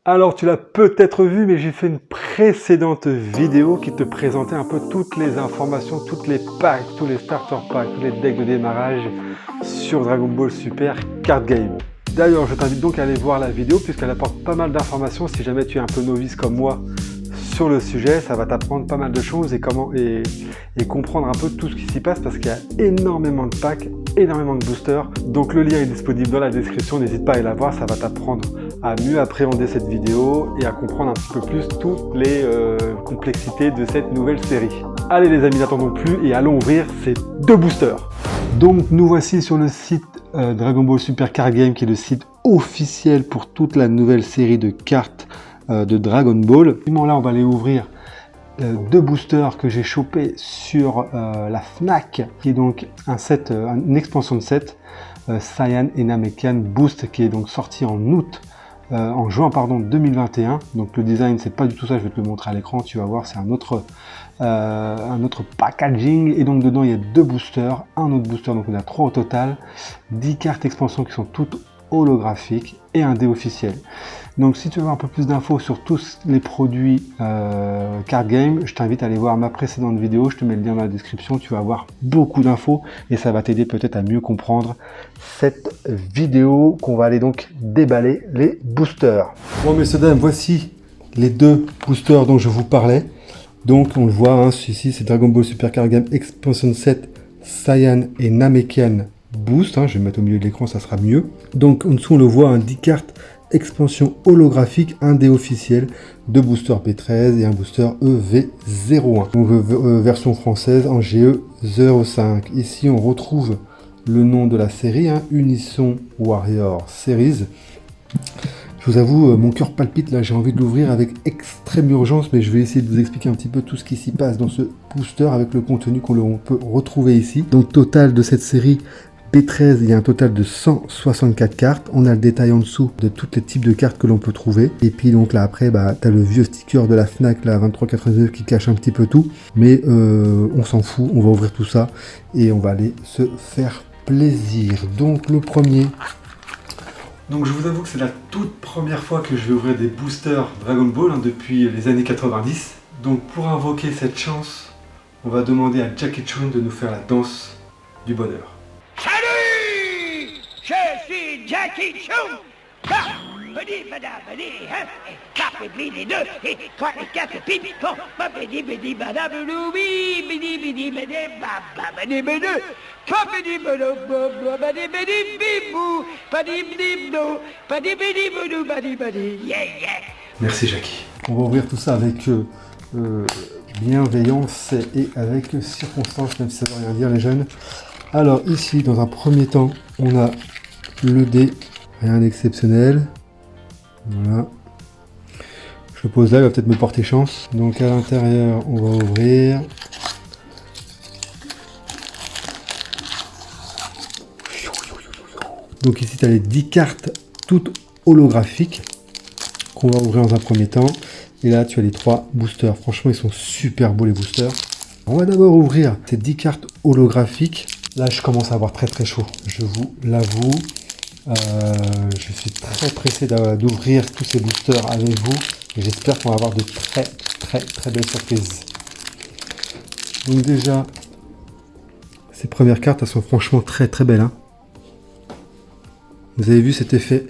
Alors tu l'as peut-être vu, mais j'ai fait une précédente vidéo qui te présentait un peu toutes les informations, toutes les packs, tous les starter packs, tous les decks de démarrage sur Dragon Ball Super Card Game. D'ailleurs, je t'invite donc à aller voir la vidéo puisqu'elle apporte pas mal d'informations. Si jamais tu es un peu novice comme moi sur le sujet, ça va t'apprendre pas mal de choses et comprendre un peu tout ce qui s'y passe parce qu'il y a énormément de packs, énormément de boosters. Donc le lien est disponible dans la description, n'hésite pas à aller la voir, ça va t'apprendre à mieux appréhender cette vidéo et à comprendre un petit peu plus toutes les complexités de cette nouvelle série. Allez les amis, n'attendons plus et allons ouvrir ces deux boosters. Donc nous voici sur le site Dragon Ball Super Card Game qui est le site officiel pour toute la nouvelle série de cartes de Dragon Ball. Là on va aller ouvrir deux boosters que j'ai chopé sur la Fnac, qui est donc un set, une expansion de set Saiyan et Namekian Boost qui est donc sorti en juin 2021. Donc le design c'est pas du tout ça, je vais te le montrer à l'écran, tu vas voir, c'est un autre packaging et donc dedans il y a deux boosters, un autre booster, donc on a 3 au total, 10 cartes expansion qui sont toutes holographiques et un dé officiel. Donc si tu veux avoir un peu plus d'infos sur tous les produits Card Game, je t'invite à aller voir ma précédente vidéo, je te mets le lien dans la description, tu vas avoir beaucoup d'infos et ça va t'aider peut-être à mieux comprendre cette vidéo qu'on va aller donc déballer les boosters. Bon messieurs dames, voici les deux boosters dont je vous parlais. Donc on le voit, hein, ici c'est Dragon Ball Super Card Game Expansion Set Saiyan et Namekian Boost, hein, je vais mettre au milieu de l'écran, ça sera mieux. Donc en dessous on le voit, hein, 10 cartes expansion holographique, un dé officiel, deux boosters P13 et un booster EV01. Donc version française en GE05. Ici on retrouve le nom de la série, hein, Unison Warrior Series. Je vous avoue, mon cœur palpite, là j'ai envie de l'ouvrir avec extrême urgence, mais je vais essayer de vous expliquer un petit peu tout ce qui s'y passe dans ce booster avec le contenu qu'on peut retrouver ici. Donc total de cette série B13, il y a un total de 164 cartes. On a le détail en dessous de tous les types de cartes que l'on peut trouver. Et puis donc là après, tu as le vieux sticker de la Fnac, là, 23,99 qui cache un petit peu tout. Mais on s'en fout, on va ouvrir tout ça et on va aller se faire plaisir. Donc le premier. Donc je vous avoue que c'est la toute première fois que je vais ouvrir des boosters Dragon Ball, hein, depuis les années 90. Donc pour invoquer cette chance, on va demander à Jackie Chun de nous faire la danse du bonheur. Salut, je suis Jackie Chun. Merci Jackie. On va ouvrir tout ça avec bienveillance et avec circonstance, même si ça ne veut rien dire les jeunes. Alors ici, dans un premier temps, on a le dé, rien d'exceptionnel. Voilà. Je le pose là, il va peut-être me porter chance. Donc à l'intérieur, on va ouvrir. Donc ici, tu as les 10 cartes toutes holographiques qu'on va ouvrir dans un premier temps. Et là, tu as les 3 boosters. Franchement, ils sont super beaux les boosters. On va d'abord ouvrir ces 10 cartes holographiques. Là, je commence à avoir très très chaud, je vous l'avoue. Je suis très pressé d'ouvrir tous ces boosters avec vous. J'espère qu'on va avoir de très belles surprises. Donc déjà, ces premières cartes, elles sont franchement très belles, hein. Vous avez vu cet effet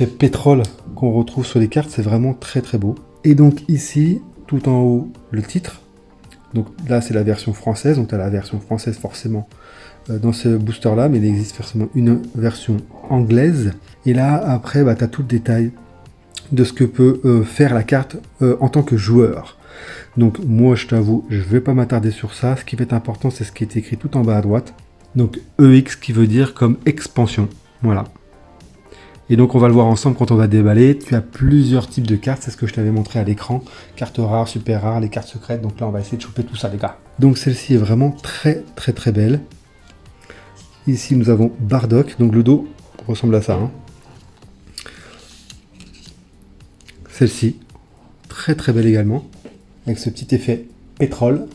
pétrole qu'on retrouve sur les cartes, c'est vraiment très beau. Et donc ici, tout en haut, le titre. Donc là, c'est la version française. Donc tu as la version française forcément dans ce booster-là, mais il existe forcément une version anglaise. Et là, après, tu as tout le détail de ce que peut faire la carte en tant que joueur. Donc moi, je t'avoue, je ne vais pas m'attarder sur ça. Ce qui va être important, c'est ce qui est écrit tout en bas à droite. Donc EX qui veut dire comme expansion. Voilà. Et donc on va le voir ensemble quand on va déballer. Tu as plusieurs types de cartes, c'est ce que je t'avais montré à l'écran. Cartes rares, super rares, les cartes secrètes. Donc là on va essayer de choper tout ça les gars. Donc celle-ci est vraiment très belle. Ici nous avons Bardock, donc le dos ressemble à ça, hein. Celle-ci, très belle également, avec ce petit effet pétrole.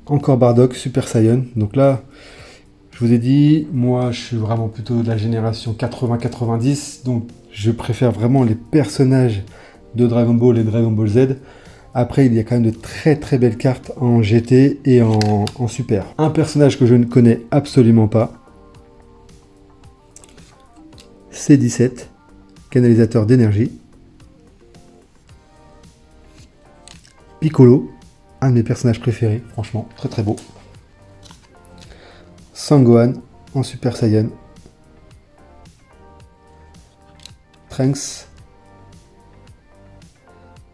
Encore Bardock, Super Saiyan. Donc là, Je vous ai dit, moi je suis vraiment plutôt de la génération 80-90, donc je préfère vraiment les personnages de Dragon Ball et Dragon Ball Z. Après, il y a quand même de très très belles cartes en GT et en Super. Un personnage que je ne connais absolument pas, C17, canalisateur d'énergie. Piccolo, un de mes personnages préférés, franchement, très très beau. Sangohan en Super Saiyan. Trunks.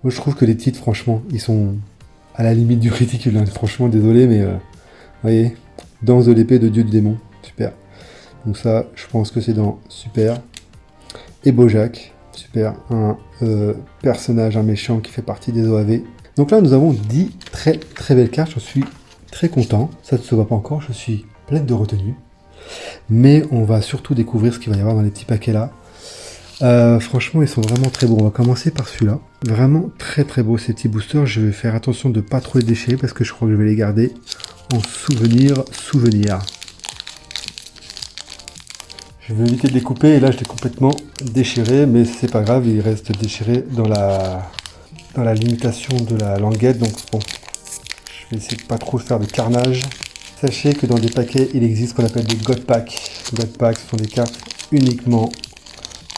Moi je trouve que les titres, franchement, ils sont à la limite du ridicule. Hein. Franchement, désolé, mais vous voyez, danse de l'épée de Dieu du démon. Super. Donc ça, je pense que c'est dans Super. Et Bojack. Super. Un personnage, un méchant qui fait partie des OAV. Donc là, nous avons 10 très très belles cartes. Je suis très content. Ça ne se voit pas encore. Je suis pleine de retenue. Mais on va surtout découvrir ce qu'il va y avoir dans les petits paquets là. Franchement, ils sont vraiment très beaux. On va commencer par celui-là. Vraiment très très beau ces petits boosters. Je vais faire attention de ne pas trop les déchirer parce que je crois que je vais les garder en souvenir. Je vais éviter de les couper et là je l'ai complètement déchiré, mais c'est pas grave, il reste déchiré dans la limitation de la languette. Donc bon, je vais essayer de pas trop faire de carnage. Sachez que dans des paquets, il existe ce qu'on appelle des God Packs. God Packs sont des cartes uniquement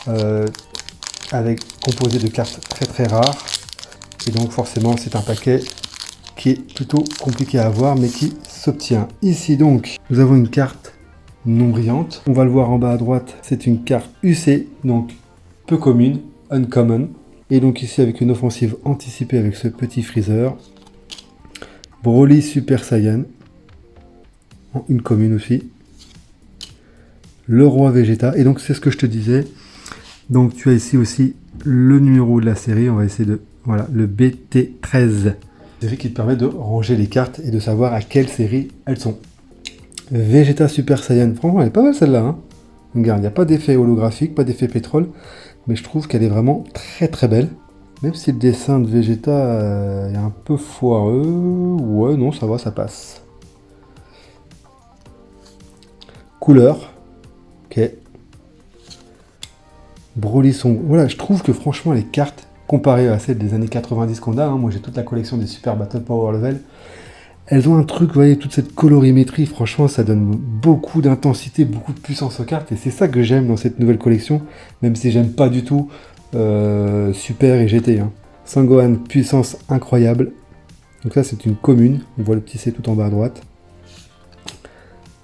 composées de cartes très très rares. Et donc forcément, c'est un paquet qui est plutôt compliqué à avoir, mais qui s'obtient. Ici donc, nous avons une carte non brillante. On va le voir en bas à droite, c'est une carte UC, donc peu commune, uncommon. Et donc ici avec une offensive anticipée avec ce petit Freezer. Broly Super Saiyan. Une commune aussi. Le roi Vegeta. Et donc c'est ce que je te disais. Donc tu as ici aussi le numéro de la série. On va essayer de... Voilà, le BT13. Série qui te permet de ranger les cartes et de savoir à quelle série elles sont. Vegeta Super Saiyan. Franchement, elle est pas mal celle-là. Hein. Regarde, il n'y a pas d'effet holographique, pas d'effet pétrole. Mais je trouve qu'elle est vraiment très très belle. Même si le dessin de Vegeta est un peu foireux. Ouais, non, ça va, ça passe. Couleur. Ok. Broly Son. Voilà, je trouve que franchement les cartes, comparées à celles des années 90 qu'on a, hein, moi j'ai toute la collection des Super Battle Power Level, elles ont un truc, vous voyez, toute cette colorimétrie, franchement ça donne beaucoup d'intensité, beaucoup de puissance aux cartes, et c'est ça que j'aime dans cette nouvelle collection, même si j'aime pas du tout Super et GT. Hein. Sangohan, puissance incroyable. Donc ça c'est une commune, on voit le petit C tout en bas à droite.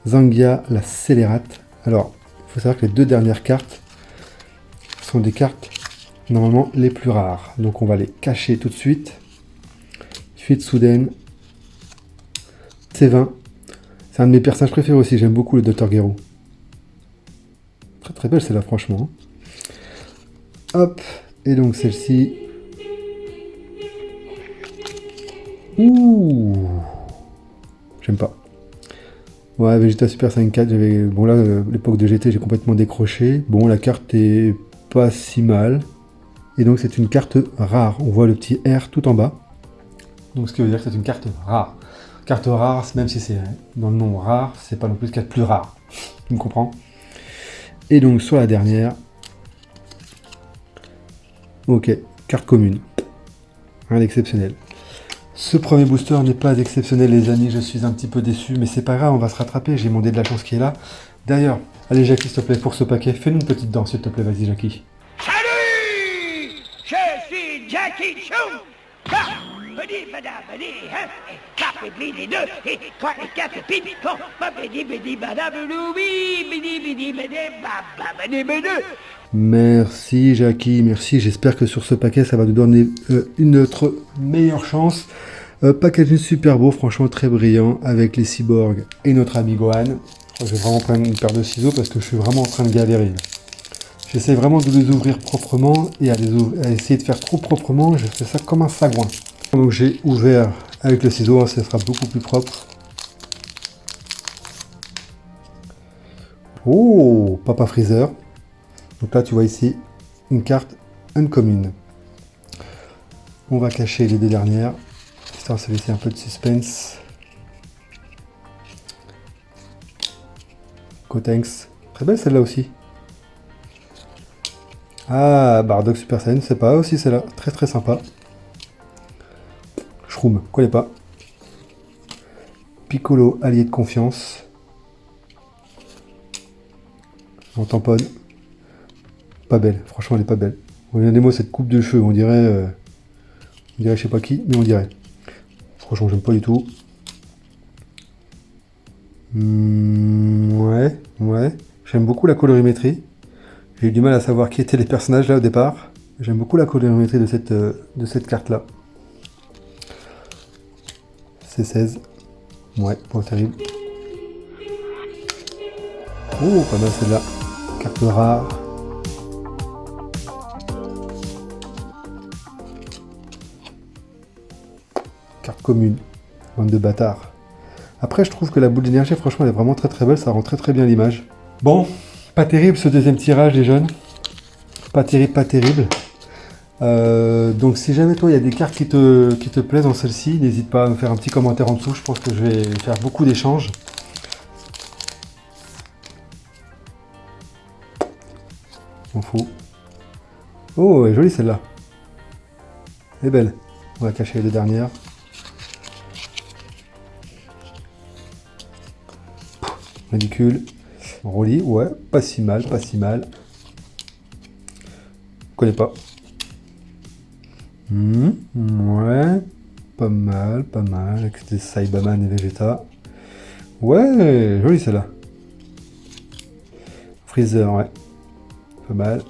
Zangia, la scélérate. Alors, il faut savoir que les deux dernières cartes sont des cartes normalement les plus rares. Donc on va les cacher tout de suite. Fuite soudaine. C20. C'est un de mes personnages préférés aussi, j'aime beaucoup le Dr Gero. Très très belle celle-là franchement. Hop, et donc celle-ci. Ouh, j'aime pas. Ouais, Vegeta Super Saiyan 4, j'avais... Bon là, l'époque de GT, j'ai complètement décroché. Bon, la carte est pas si mal. Et donc c'est une carte rare. On voit le petit R tout en bas. Donc ce qui veut dire que c'est une carte rare. Carte rare, même si c'est dans le nom rare, c'est pas non plus ce qu'il y a de plus rare. Tu me comprends? Et donc sur la dernière... Ok, carte commune. Rien d'exceptionnel. Ce premier booster n'est pas exceptionnel les amis, je suis un petit peu déçu, mais c'est pas grave, on va se rattraper, j'ai mon dé de la chance qui est là. D'ailleurs, allez Jackie s'il te plaît, pour ce paquet, fais-nous une petite danse s'il te plaît, vas-y Jackie. Salut! Je suis Jackie Chou! Badi, bada, badi, hein? Cap et bidi deux, et trois et quatre, pipi, bon, badi, bidi, bada, bidi, bidi, bidi, bidi, badi, bidi. Merci Jackie, merci, j'espère que sur ce paquet ça va nous donner une autre meilleure chance. Packaging super beau, franchement très brillant, avec les cyborgs et notre ami Gohan. Je vais vraiment prendre une paire de ciseaux parce que je suis vraiment en train de galérer. J'essaie vraiment de les ouvrir proprement et à essayer de faire trop proprement, je fais ça comme un sagouin. Donc j'ai ouvert avec le ciseau, hein, ça sera beaucoup plus propre. Oh, Papa Freezer. Donc là tu vois ici une carte uncommon. On va cacher les deux dernières, histoire de se laisser un peu de suspense. Gotenks. Très belle celle-là aussi. Ah, Bardock Super Saiyan, c'est pas aussi celle-là. Très très sympa. Shroom, connais pas. Piccolo, allié de confiance. On tamponne. Pas belle, franchement elle est pas belle. Regardez-moi cette coupe de cheveux, on dirait je sais pas qui, mais on dirait. Franchement j'aime pas du tout. Ouais. J'aime beaucoup la colorimétrie. J'ai eu du mal à savoir qui étaient les personnages là au départ. J'aime beaucoup la colorimétrie de cette carte là. C'est 16. Ouais, pas terrible. Oh, pas mal celle-là. Carte rare. Carte commune. Bande de bâtards. Après, je trouve que la boule d'énergie, franchement, elle est vraiment très très belle. Ça rend très très bien l'image. Bon, pas terrible ce deuxième tirage, les jeunes. Pas terrible, pas terrible. Donc si jamais toi il y a des cartes qui te plaisent dans celle-ci, n'hésite pas à me faire un petit commentaire en dessous, je pense que je vais faire beaucoup d'échanges. On fout. Oh, elle est jolie celle-là. Elle est belle. On va cacher les deux dernières. Ridicule. Rolly, ouais, pas si mal, pas si mal. Je connais pas. Ouais, pas mal, avec des Cyberman et Vegeta. Ouais, jolie celle-là. Freezer, ouais. Pas mal.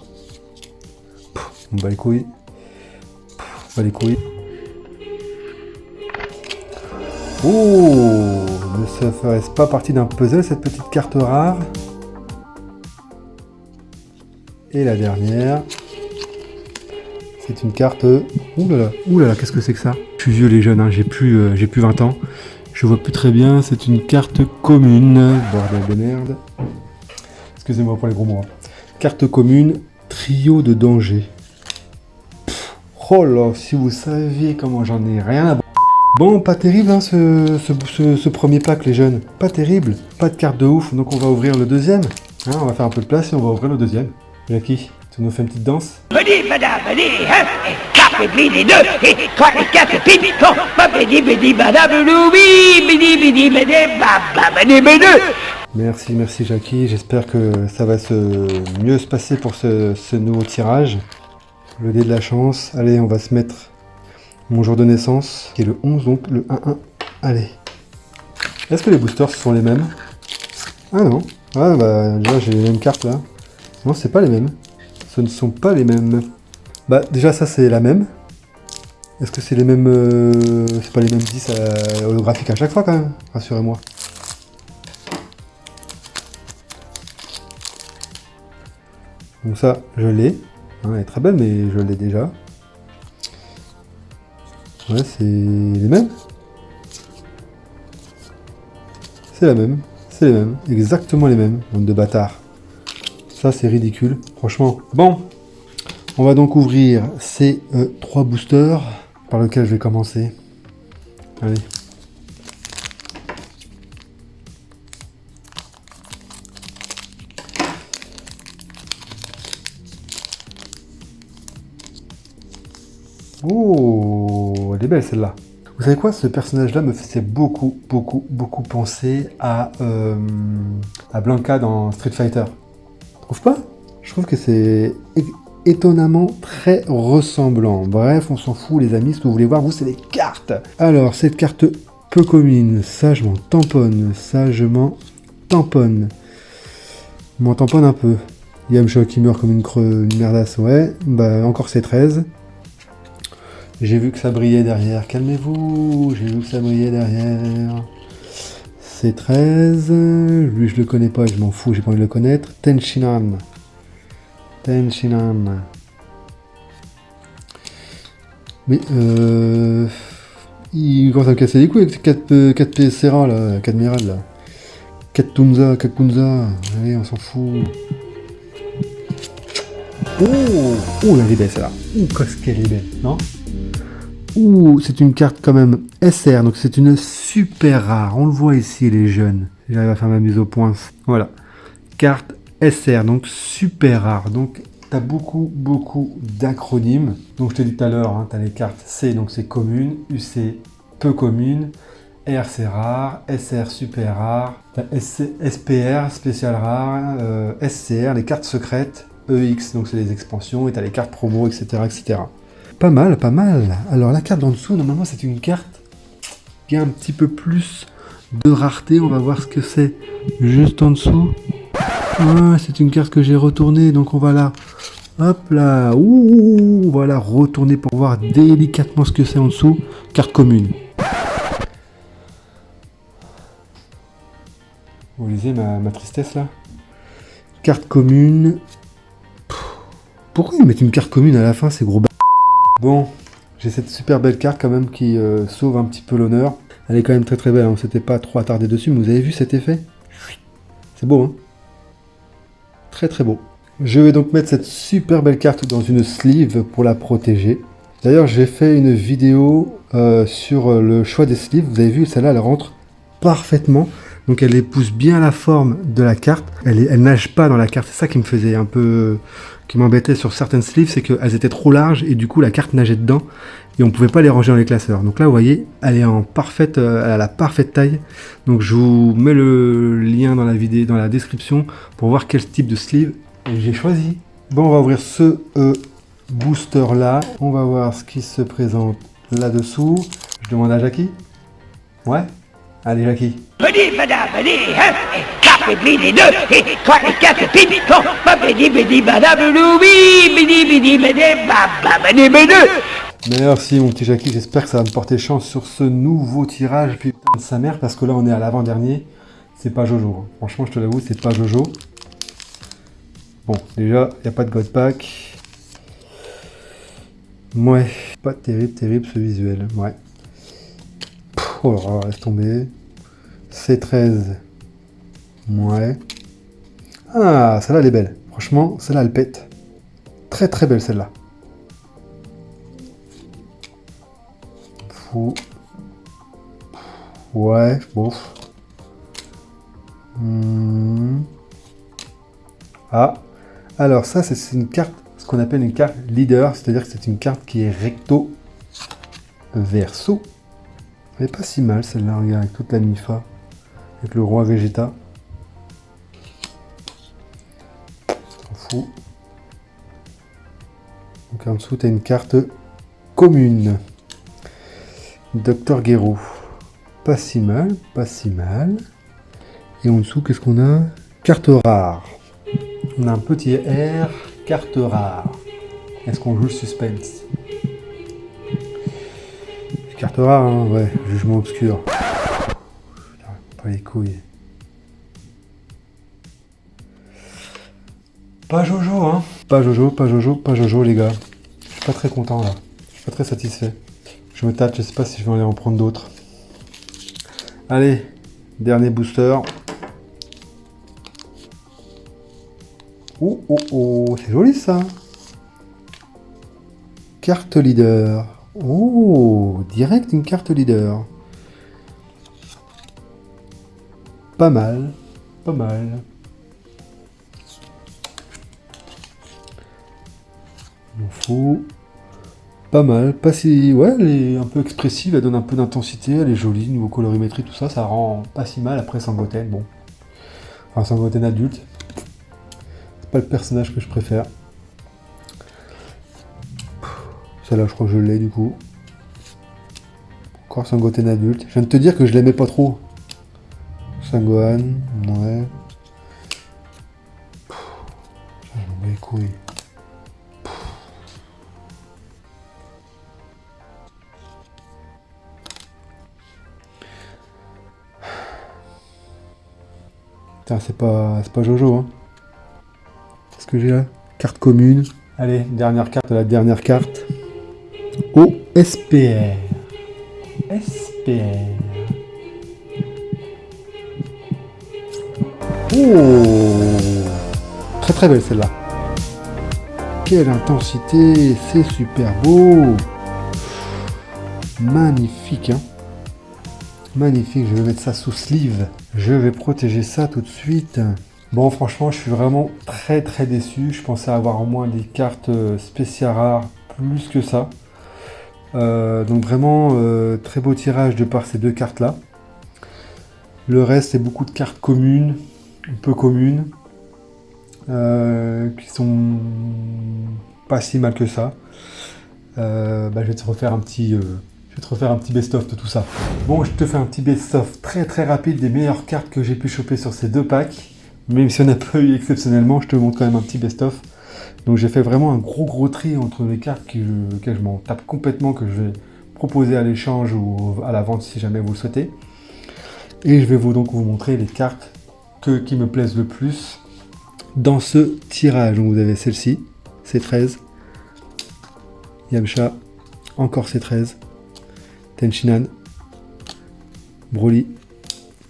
On bat les couilles. On bat les couilles. Oh, ne se ferait-ce pas partie d'un puzzle cette petite carte rare? Et la dernière. C'est une carte... Ouh là là, qu'est-ce que c'est que ça? Je suis vieux les jeunes, hein, j'ai plus 20 ans. Je vois plus très bien, c'est une carte commune. Bordel de merde. Excusez-moi pour les gros mots. Carte commune, trio de danger. Oh là, si vous saviez comment j'en ai rien à... Bon, pas terrible hein, ce premier pack les jeunes. Pas terrible, pas de carte de ouf, donc on va ouvrir le deuxième. Hein, on va faire un peu de place et on va ouvrir le deuxième. Jackie, tu nous fais une petite danse? Bidi, bada, bidi, hein, et clap et plie les deux, et trois, et quatre, et pipi, bon, ba, bidi, bada, boulou, bidi, bidi. Merci Jackie, j'espère que ça va mieux se passer pour ce nouveau tirage. Le dé de la chance, allez on va se mettre mon jour de naissance, qui est le 11, donc le 1-1, allez. Est-ce que les boosters sont les mêmes? Ah non, ah bah déjà j'ai les mêmes cartes là. Non c'est pas les mêmes, ce ne sont pas les mêmes. Bah déjà ça c'est la même. Est-ce que c'est les mêmes, c'est pas les mêmes 10 holographiques à chaque fois quand même, rassurez-moi. Donc ça, je l'ai. Hein, elle est très belle, mais je l'ai déjà. Ouais, c'est les mêmes. C'est la même. C'est les mêmes. Exactement les mêmes. Bande de bâtards. Ça, c'est ridicule. Franchement. Bon. On va donc ouvrir ces 3 boosters. Par lequel je vais commencer. Allez. Oh, elle est belle celle-là. Vous savez quoi, ce personnage-là me faisait beaucoup penser à Blanca dans Street Fighter. Tu trouves pas? Je trouve que c'est étonnamment très ressemblant. Bref, on s'en fout les amis, ce que vous voulez voir, vous, c'est les cartes. Alors, cette carte peu commune, ça je m'en tamponne, Je m'en tamponne un peu. Yamcha qui meurt comme une merdasse, ouais. Bah, encore c'est 13. J'ai vu que ça brillait derrière. Calmez-vous. J'ai vu que ça brillait derrière. C'est 13. Lui, je le connais pas. Je m'en fous. J'ai pas envie de le connaître. Tenshinhan. Mais, il commence à me casser les couilles avec 4 PSRA, là. 4 Mirad, là. 4 Tunza. Allez, on s'en fout. Oh, elle est belle, celle-là. Qu'est-ce qu'elle est belle, non? C'est une carte quand même SR, donc c'est une super rare. On le voit ici, les jeunes. J'arrive à faire ma mise au point. Voilà. carte SR, donc super rare. Donc tu as beaucoup d'acronymes. Donc je te dis tout à l'heure, hein, tu as les cartes C, donc c'est commune, UC peu commune, R c'est rare, SR super rare, SPR spécial rare, SCR les cartes secrètes, EX donc c'est les expansions, et tu as les cartes promo, etc., etc. Pas mal, pas mal. Alors la carte d'en dessous, normalement c'est une carte qui a un petit peu plus de rareté. On va voir ce que c'est juste en dessous. Ah, c'est une carte que j'ai retournée, donc on va la... Hop là, ouh, on va la retourner pour voir délicatement ce que c'est en dessous. Carte commune. Vous lisez ma tristesse là? Carte commune. Pourquoi ils mettent une carte commune à la fin, ces gros b****? Bon, j'ai cette super belle carte quand même qui sauve un petit peu l'honneur. Elle est quand même très belle, on s'était pas trop attardé dessus, mais vous avez vu cet effet? C'est beau, hein? Très beau. Je vais donc mettre cette super belle carte dans une sleeve pour la protéger. D'ailleurs, j'ai fait une vidéo sur le choix des sleeves. Vous avez vu, celle-là, elle rentre parfaitement. Donc elle épouse bien la forme de la carte. Elle nage pas dans la carte. C'est ça qui me faisait un peu... qui m'embêtait sur certaines sleeves, c'est qu'elles étaient trop larges et du coup la carte nageait dedans et on pouvait pas les ranger dans les classeurs. Donc là, vous voyez, elle est en parfaite... elle a la parfaite taille. Donc je vous mets le lien dans la vidéo, dans la description pour voir quel type de sleeve j'ai choisi. Bon, on va ouvrir ce booster là. On va voir ce qui se présente là-dessous. Je demande à Jackie. Ouais? Allez, Jackie. Bidi, bada, bidi, hein, et cap et blis les deux, et trois et quatre pipi, bon, ba, bidi, bidi, bada, boulou, bidi, bidi, bidi, ba, ba, bidi, bidi. Merci mon petit Jackie, j'espère que ça va me porter chance sur ce nouveau tirage, putain de sa mère, parce que là on est à l'avant-dernier, c'est pas Jojo. Franchement, je te l'avoue, c'est pas Jojo. Bon, déjà, il n'y a pas de God Pack. Ouais, pas terrible ce visuel, ouais. Oh là là, laisse tomber. C13. Ouais. Ah, celle-là, elle est belle. Franchement, celle-là, elle pète. Très belle, celle-là. Fou. Ouais, bof. Ah. Alors, ça, c'est une carte, ce qu'on appelle une carte leader. C'est-à-dire que c'est une carte qui est recto verso. Elle est pas si mal, celle-là, regarde, avec toute la Mifa. Avec le roi Vegeta. S'en fout. Donc en dessous, tu as une carte commune. Dr Gero. Pas si mal, pas si mal. Et en dessous, qu'est-ce qu'on a? Carte rare. On a un petit R, carte rare. Est-ce qu'on joue le suspense? Carte rare, hein, ouais, jugement obscur. Pas les couilles. Pas Jojo, hein. Pas Jojo, les gars. Je suis pas très content, là. Je suis pas très satisfait. Je me tâte, je sais pas si je vais aller en prendre d'autres. Allez, dernier booster. Oh, c'est joli, ça. Carte leader. Oh, direct une carte leader. Pas mal. On fout. Pas mal. Pas si... Ouais, elle est un peu expressive, elle donne un peu d'intensité, elle est jolie, niveau colorimétrie, tout ça, ça rend pas si mal. Après Sangoten, bon. Enfin, Sangoten adulte. C'est pas le personnage que je préfère. Celle-là, je crois que je l'ai du coup. Encore Sangoten adulte. Je viens de te dire que je l'aimais pas trop. Sangohan, ouais. J'en ai les couilles. Putain, c'est pas Jojo, hein. Qu'est-ce que j'ai là? Carte commune. Allez, dernière carte de la dernière carte. Oh, SPR. Oh, très belle celle-là. Quelle intensité, c'est super beau. Magnifique, hein. Magnifique, je vais mettre ça sous sleeve. Je vais protéger ça tout de suite. Bon, franchement, je suis vraiment très déçu. Je pensais avoir au moins des cartes spéciales rares, plus que ça. Donc vraiment, très beau tirage de par ces deux cartes-là. Le reste, c'est beaucoup de cartes communes, peu communes, qui sont pas si mal que ça. Je vais te refaire un petit best-of de tout ça. Bon, je te fais un petit best-of très rapide des meilleures cartes que j'ai pu choper sur ces deux packs. Même si on n'a pas eu exceptionnellement, je te montre quand même un petit best-of. Donc j'ai fait vraiment un gros tri entre les cartes que je m'en tape complètement, que je vais proposer à l'échange ou à la vente si jamais vous le souhaitez. Et je vais donc vous montrer les cartes qui me plaisent le plus dans ce tirage. Donc vous avez celle-ci, C13, Yamcha, encore C13, Tenshinhan, Broly,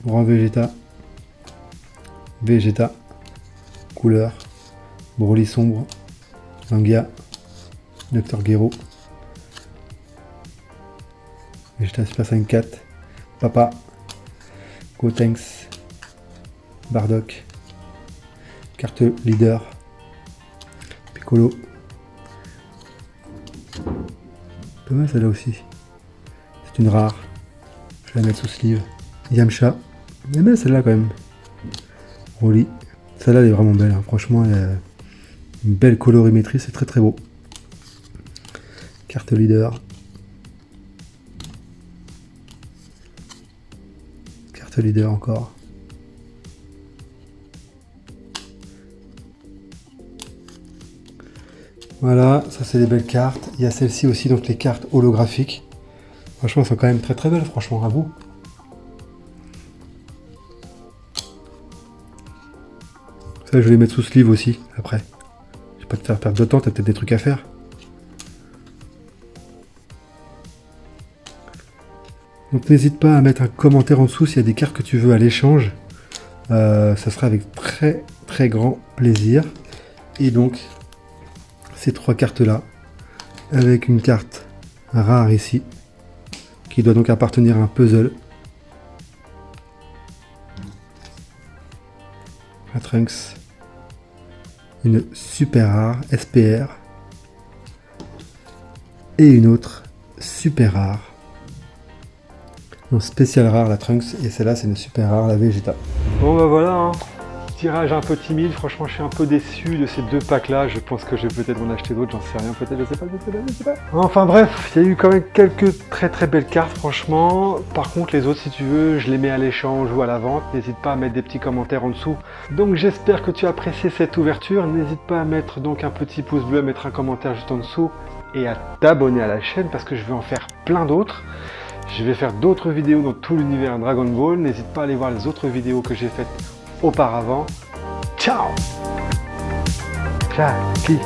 Grand Vegeta, couleur, Broly sombre, Zangia, Dr Gero, Vegeta Super Saiyan 4, Papa, Gotenks, Bardock, carte leader, Piccolo, pas mal celle-là aussi, c'est une rare, je vais la mettre sous sleeve, Yamcha, mais belle celle-là quand même, Broly, celle-là elle est vraiment belle, hein. Franchement elle a une belle colorimétrie, c'est très beau, carte leader, encore. Voilà, ça c'est des belles cartes. Il y a celle-ci aussi, donc les cartes holographiques. Franchement, elles sont quand même très belles, franchement, à vous. Ça, je vais les mettre sous sleeve aussi, après. Je vais pas te faire perdre de temps, t'as peut-être des trucs à faire. Donc n'hésite pas à mettre un commentaire en dessous s'il y a des cartes que tu veux à l'échange. Ça sera avec très grand plaisir. Et donc, ces trois cartes-là, avec une carte rare ici, qui doit donc appartenir à un puzzle. La Trunks. Une super rare, SPR. Et une autre super rare. Spécial rare la Trunks, et celle-là c'est une super rare la Vegeta. Bon bah voilà, hein. Tirage un peu timide, franchement je suis un peu déçu de ces deux packs là, je pense que je vais peut-être en acheter d'autres, j'en sais rien, peut-être, je sais pas. Enfin bref, il y a eu quand même quelques très belles cartes franchement, par contre les autres si tu veux, je les mets à l'échange ou à la vente, n'hésite pas à mettre des petits commentaires en dessous. Donc j'espère que tu as apprécié cette ouverture, n'hésite pas à mettre donc un petit pouce bleu, à mettre un commentaire juste en dessous, et à t'abonner à la chaîne parce que je vais en faire plein d'autres. Je vais faire d'autres vidéos dans tout l'univers Dragon Ball. N'hésite pas à aller voir les autres vidéos que j'ai faites auparavant. Ciao! Jackie.